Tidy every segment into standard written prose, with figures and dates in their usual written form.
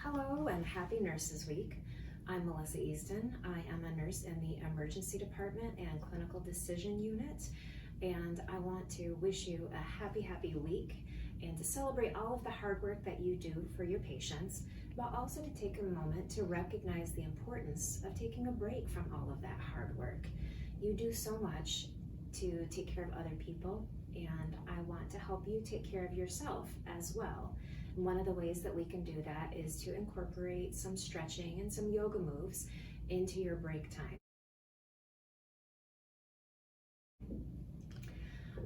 Hello and happy Nurses Week. I'm Melissa Easdon. I am a nurse in the Emergency Department and Clinical Decision Unit, and I want to wish you a happy week and to celebrate all of the hard work that you do for your patients, but also to take a moment to recognize the importance of taking a break from all of that hard work. You do so much to take care of other people, and I want to help you take care of yourself as well. One of the ways that we can do that is to incorporate some stretching and some yoga moves into your break time.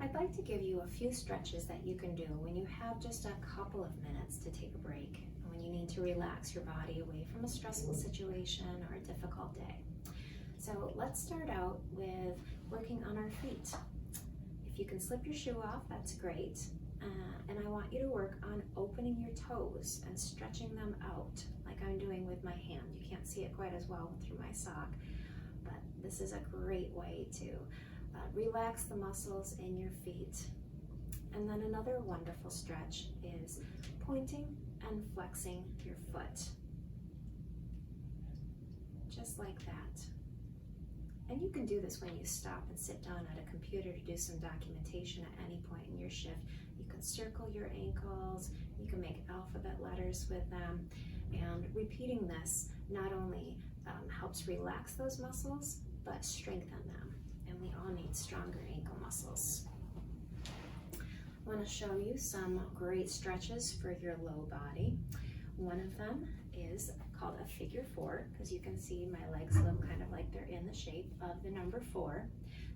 I'd like to give you a few stretches that you can do when you have just a couple of minutes to take a break, when you need to relax your body away from a stressful situation or a difficult day. So let's start out with working on our feet. If you can slip your shoe off, that's great. And I want you to work on opening your toes and stretching them out like I'm doing with my hand. You can't see it quite as well through my sock, but this is a great way to relax the muscles in your feet. And then another wonderful stretch is pointing and flexing your foot. Just like that. And you can do this when you stop and sit down at a computer to do some documentation at any point in your shift. You can circle your ankles, you can make alphabet letters with them, and repeating this not only helps relax those muscles, but strengthen them. And we all need stronger ankle muscles. I want to show you some great stretches for your low body. One of them is called a figure 4, because you can see my legs look kind of like they're in the shape of the number 4.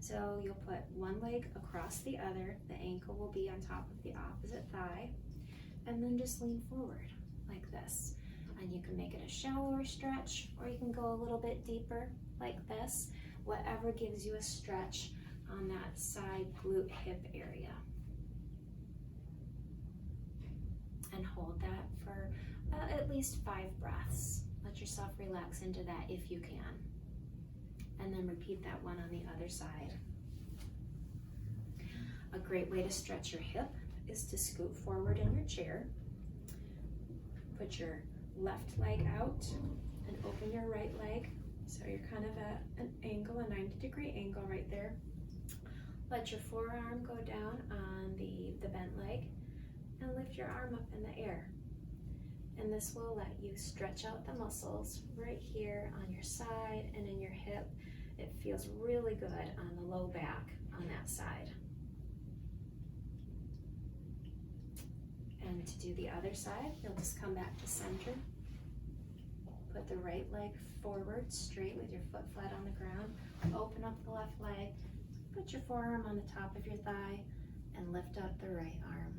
So you'll put one leg across the other, the ankle will be on top of the opposite thigh, and then just lean forward like this. And you can make it a shallower stretch, or you can go a little bit deeper like this, whatever gives you a stretch on that side glute hip area. And hold that for at least 5 breaths. Let yourself relax into that if you can. And then repeat that one on the other side. A great way to stretch your hip is to scoot forward in your chair. Put your left leg out and open your right leg. So you're kind of at an angle, a 90-degree angle right there. Let your forearm go down on the bent leg and lift your arm up in the air. And this will let you stretch out the muscles right here on your side and in your hip. It feels really good on the low back on that side. And to do the other side, you'll just come back to center. Put the right leg forward straight with your foot flat on the ground. Open up the left leg. Put your forearm on the top of your thigh and lift up the right arm.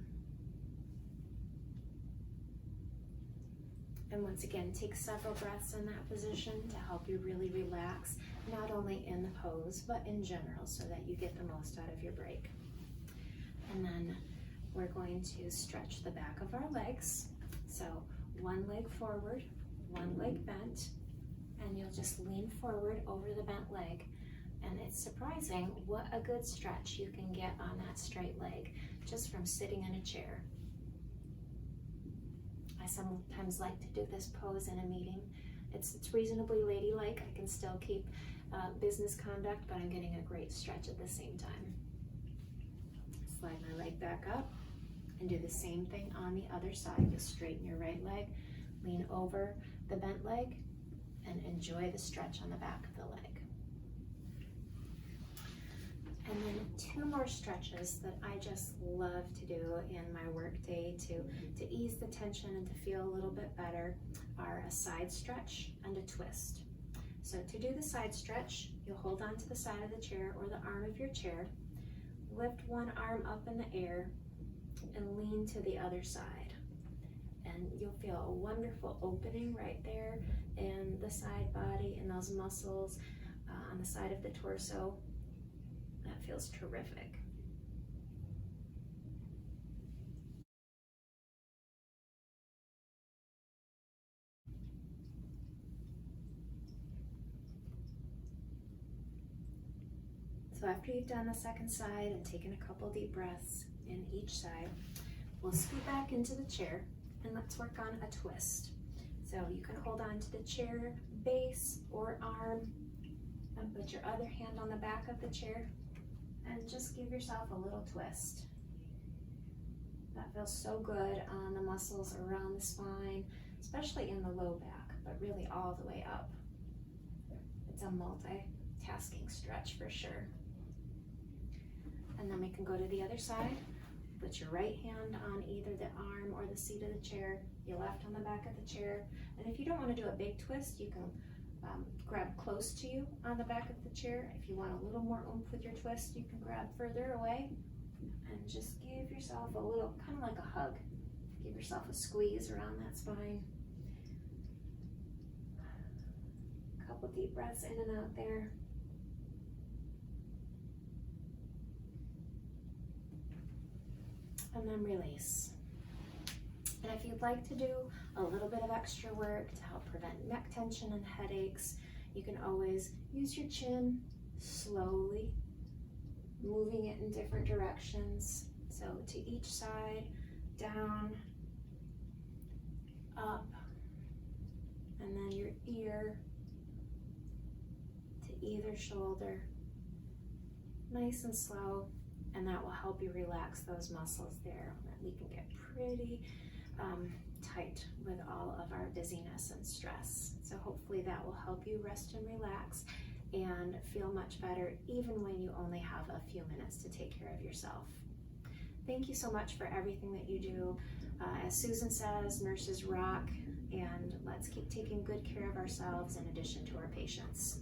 And once again, take several breaths in that position to help you really relax, not only in the pose, but in general, so that you get the most out of your break. And then we're going to stretch the back of our legs. So one leg forward, one leg bent, and you'll just lean forward over the bent leg. And it's surprising what a good stretch you can get on that straight leg just from sitting in a chair. I sometimes like to do this pose in a meeting. It's reasonably ladylike. I can still keep business conduct, but I'm getting a great stretch at the same time. Slide my leg back up and do the same thing on the other side. You'll straighten your right leg, lean over the bent leg, and enjoy the stretch on the back of the leg. And then 2 more stretches that I just love to do in my work day to ease the tension and to feel a little bit better are a side stretch and a twist. So to do the side stretch, you'll hold on to the side of the chair or the arm of your chair, lift one arm up in the air, and lean to the other side. And you'll feel a wonderful opening right there in the side body and those muscles on the side of the torso. That feels terrific. So after you've done the second side and taken a couple deep breaths in each side, we'll scoot back into the chair and let's work on a twist. So you can hold on to the chair base or arm and put your other hand on the back of the chair and just give yourself a little twist. That feels so good on the muscles around the spine, especially in the low back, but really all the way up. It's a multitasking stretch for sure. And then we can go to the other side. Put your right hand on either the arm or the seat of the chair, your left on the back of the chair. And if you don't want to do a big twist, you can grab close to you on the back of the chair. If you want a little more oomph with your twist, you can grab further away and just give yourself a little, kind of like a hug. Give yourself a squeeze around that spine. A couple deep breaths in and out there. And then release. And if you'd like to do a little bit of extra work to help prevent neck tension and headaches, you can always use your chin slowly, moving it in different directions. So to each side, down, up, and then your ear to either shoulder, nice and slow. And that will help you relax those muscles there. We can get pretty tight with all of our dizziness and stress. So hopefully that will help you rest and relax and feel much better even when you only have a few minutes to take care of yourself. Thank you so much for everything that you do. As Susan says, nurses rock, and let's keep taking good care of ourselves in addition to our patients.